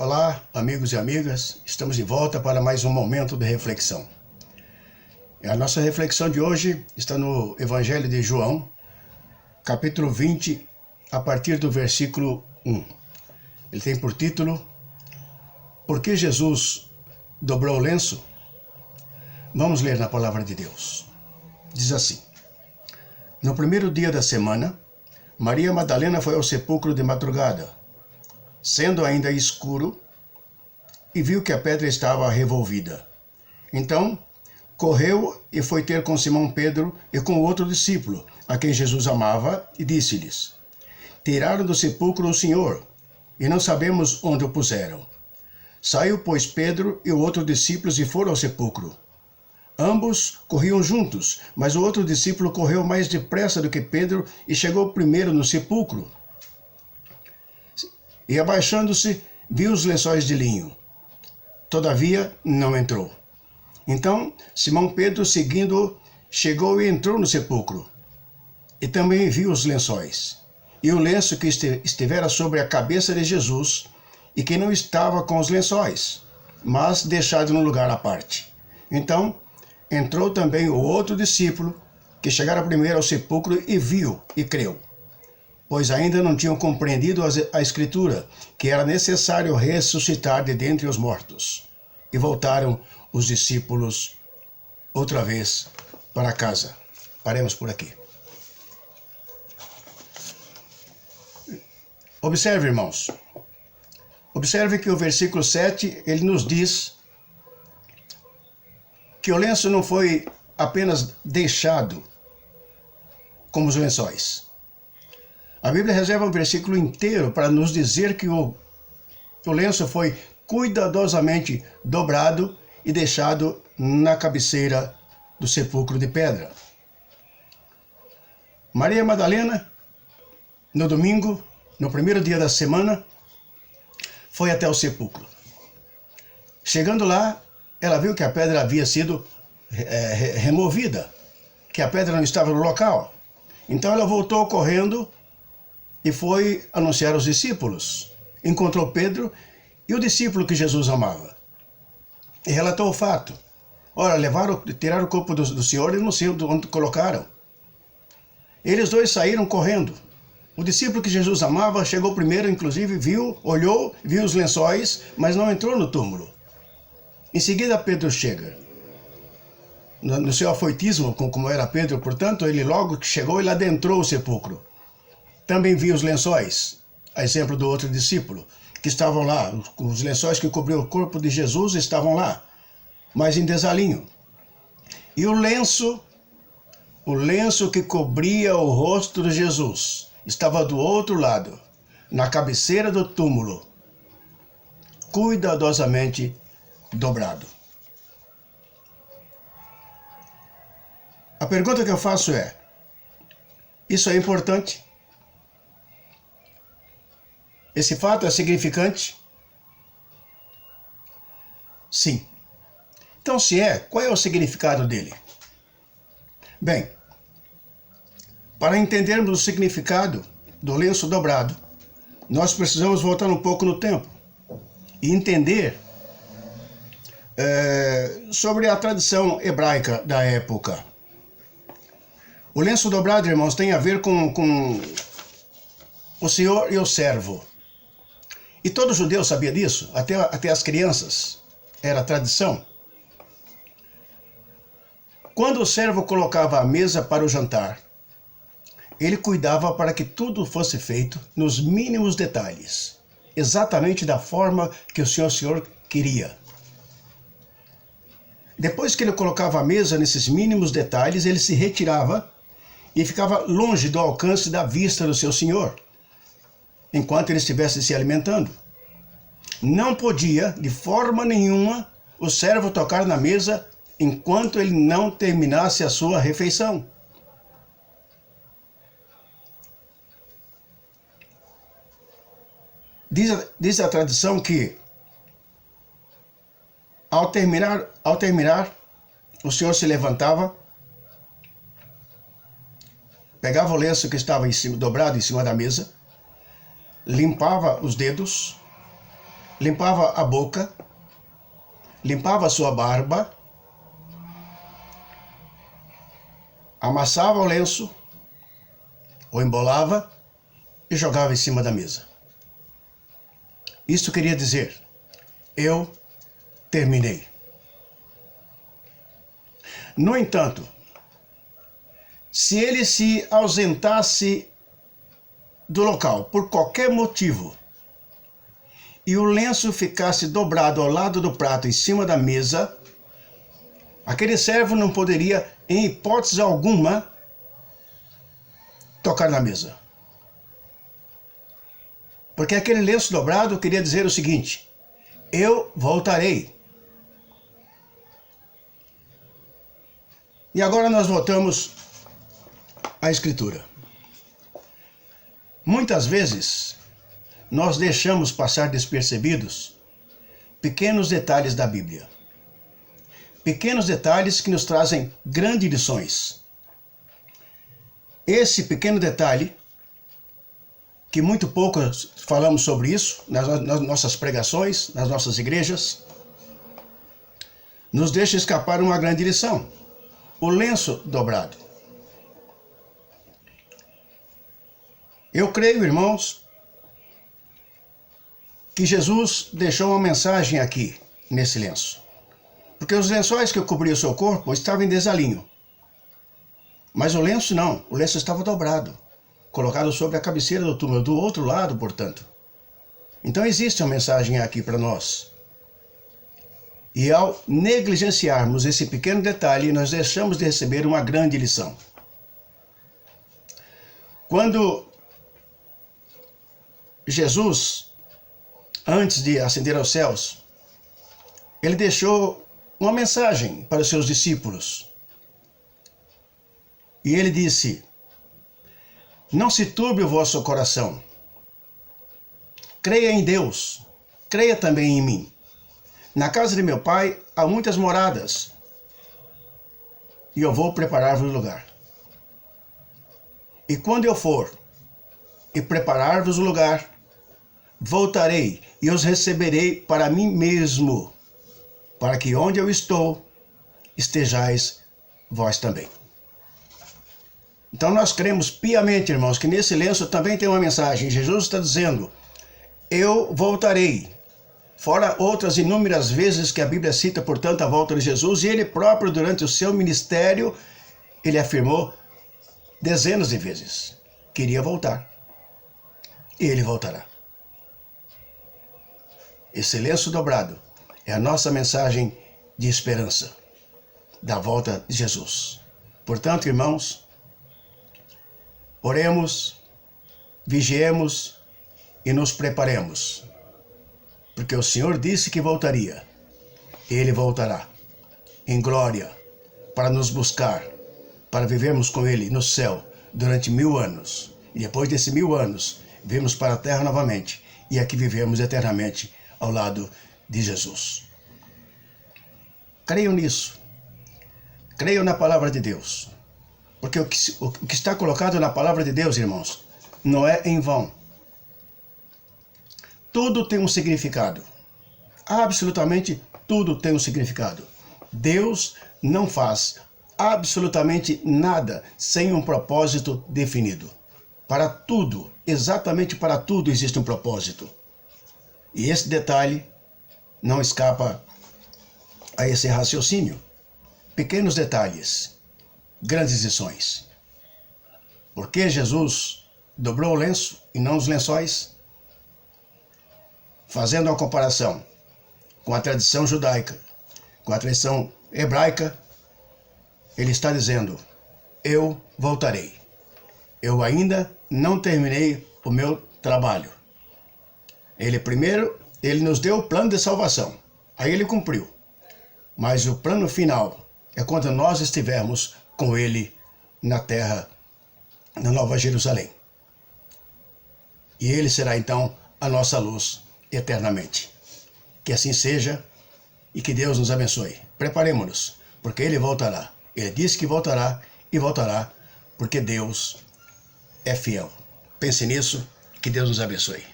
Olá, amigos e amigas, estamos de volta para mais um momento de reflexão. A nossa reflexão de hoje está no Evangelho de João, capítulo 20, a partir do versículo 1. Ele tem por título: Por que Jesus dobrou o lenço? Vamos ler na palavra de Deus. Diz assim: No primeiro dia da semana, Maria Madalena foi ao sepulcro de madrugada, sendo ainda escuro, e viu que a pedra estava revolvida. Então, correu e foi ter com Simão Pedro e com outro discípulo, a quem Jesus amava, e disse-lhes: Tiraram do sepulcro o Senhor, e não sabemos onde o puseram. Saiu, pois, Pedro e o outro discípulo e foram ao sepulcro. Ambos corriam juntos, mas o outro discípulo correu mais depressa do que Pedro e chegou primeiro no sepulcro. E abaixando-se, viu os lençóis de linho. Todavia, não entrou. Então, Simão Pedro, seguindo-o, chegou e entrou no sepulcro. E também viu os lençóis, e o lenço que estivera sobre a cabeça de Jesus, e que não estava com os lençóis, mas deixado num lugar à parte. Então, entrou também o outro discípulo, que chegara primeiro ao sepulcro, e viu, e creu. Pois ainda não tinham compreendido a Escritura, que era necessário ressuscitar de dentre os mortos. E voltaram os discípulos outra vez para casa. Paremos por aqui. Observe, irmãos. Observe que o versículo 7, ele nos diz que o lenço não foi apenas deixado como os lençóis. A Bíblia reserva um versículo inteiro para nos dizer que o lenço foi cuidadosamente dobrado e deixado na cabeceira do sepulcro de pedra. Maria Madalena, no domingo, no primeiro dia da semana, foi até o sepulcro. Chegando lá, ela viu que a pedra havia sido removida, que a pedra não estava no local. Então ela voltou correndo e foi anunciar aos discípulos. Encontrou Pedro e o discípulo que Jesus amava. E relatou o fato. Ora, tiraram o corpo do Senhor e não sei onde colocaram. Eles dois saíram correndo. O discípulo que Jesus amava chegou primeiro, inclusive, olhou, viu os lençóis, mas não entrou no túmulo. Em seguida, Pedro chega. No seu afoitismo, como era Pedro, portanto, ele logo que chegou, ele adentrou o sepulcro. Também viu os lençóis, a exemplo do outro discípulo, que estavam lá. Os lençóis que cobriam o corpo de Jesus estavam lá, mas em desalinho. E o lenço que cobria o rosto de Jesus, estava do outro lado, na cabeceira do túmulo, cuidadosamente dobrado. A pergunta que eu faço é: isso é importante? Esse fato é significante? Sim. Então, se é, qual é o significado dele? Bem, para entendermos o significado do lenço dobrado, nós precisamos voltar um pouco no tempo e entender sobre a tradição hebraica da época. O lenço dobrado, irmãos, tem a ver com o senhor e o servo. E todo judeu sabia disso, até as crianças. Era tradição. Quando o servo colocava a mesa para o jantar, ele cuidava para que tudo fosse feito nos mínimos detalhes, exatamente da forma que o senhor queria. Depois que ele colocava a mesa nesses mínimos detalhes, ele se retirava e ficava longe do alcance da vista do seu senhor, enquanto ele estivesse se alimentando. Não podia, de forma nenhuma, o servo tocar na mesa enquanto ele não terminasse a sua refeição. Diz a tradição que, ao terminar, o senhor se levantava, pegava o lenço que estava dobrado em cima da mesa, limpava os dedos, limpava a boca, limpava a sua barba, amassava o lenço, o embolava e jogava em cima da mesa. Isso queria dizer, eu terminei. No entanto, se ele se ausentasse do local por qualquer motivo e o lenço ficasse dobrado ao lado do prato em cima da mesa, aquele servo não poderia, em hipótese alguma, tocar na mesa. Porque aquele lenço dobrado queria dizer o seguinte, eu voltarei. E agora nós voltamos à Escritura. Muitas vezes, nós deixamos passar despercebidos pequenos detalhes da Bíblia. Pequenos detalhes que nos trazem grandes lições. Esse pequeno detalhe, que muito pouco falamos sobre isso nas nossas pregações, nas nossas igrejas, nos deixa escapar uma grande lição. O lenço dobrado. Eu creio, irmãos, que Jesus deixou uma mensagem aqui, nesse lenço. Porque os lençóis que cobriam o seu corpo estavam em desalinho. Mas o lenço não, o lenço estava dobrado, colocado sobre a cabeceira do túmulo, do outro lado, portanto. Então existe uma mensagem aqui para nós. E ao negligenciarmos esse pequeno detalhe, nós deixamos de receber uma grande lição. Quando Jesus, antes de ascender aos céus, ele deixou uma mensagem para os seus discípulos. E ele disse, não se turbe o vosso coração. Creia em Deus, creia também em mim. Na casa de meu pai há muitas moradas, e eu vou preparar-vos lugar. E quando eu for e preparar-vos o lugar, voltarei e os receberei para mim mesmo, para que onde eu estou, estejais vós também. Então nós cremos piamente, irmãos, que nesse lenço também tem uma mensagem. Jesus está dizendo, eu voltarei. Fora outras inúmeras vezes que a Bíblia cita, portanto, a volta de Jesus, e ele próprio, durante o seu ministério, ele afirmou dezenas de vezes que iria voltar. E ele voltará. Esse lenço dobrado é a nossa mensagem de esperança da volta de Jesus. Portanto, irmãos, oremos, vigiemos e nos preparemos. Porque o Senhor disse que voltaria. Ele voltará em glória para nos buscar, para vivermos com Ele no céu durante 1000 anos. E depois desses 1000 anos, vemos para a terra novamente e aqui vivemos eternamente ao lado de Jesus. Creiam nisso. Creiam na palavra de Deus. Porque o que está colocado na palavra de Deus, irmãos, não é em vão. Tudo tem um significado. Absolutamente tudo tem um significado. Deus não faz absolutamente nada sem um propósito definido. Para tudo, exatamente para tudo existe um propósito. E esse detalhe não escapa a esse raciocínio. Pequenos detalhes, grandes lições. Por que Jesus dobrou o lenço e não os lençóis? Fazendo uma comparação com a tradição judaica, com a tradição hebraica, ele está dizendo, eu voltarei. Eu ainda não terminei o meu trabalho. Ele nos deu o plano de salvação. Aí ele cumpriu. Mas o plano final é quando nós estivermos com ele na terra, na Nova Jerusalém. E ele será então a nossa luz eternamente. Que assim seja e que Deus nos abençoe. Preparemos-nos, porque ele voltará. Ele disse que voltará e voltará, porque Deus é fiel. Pense nisso, que Deus nos abençoe.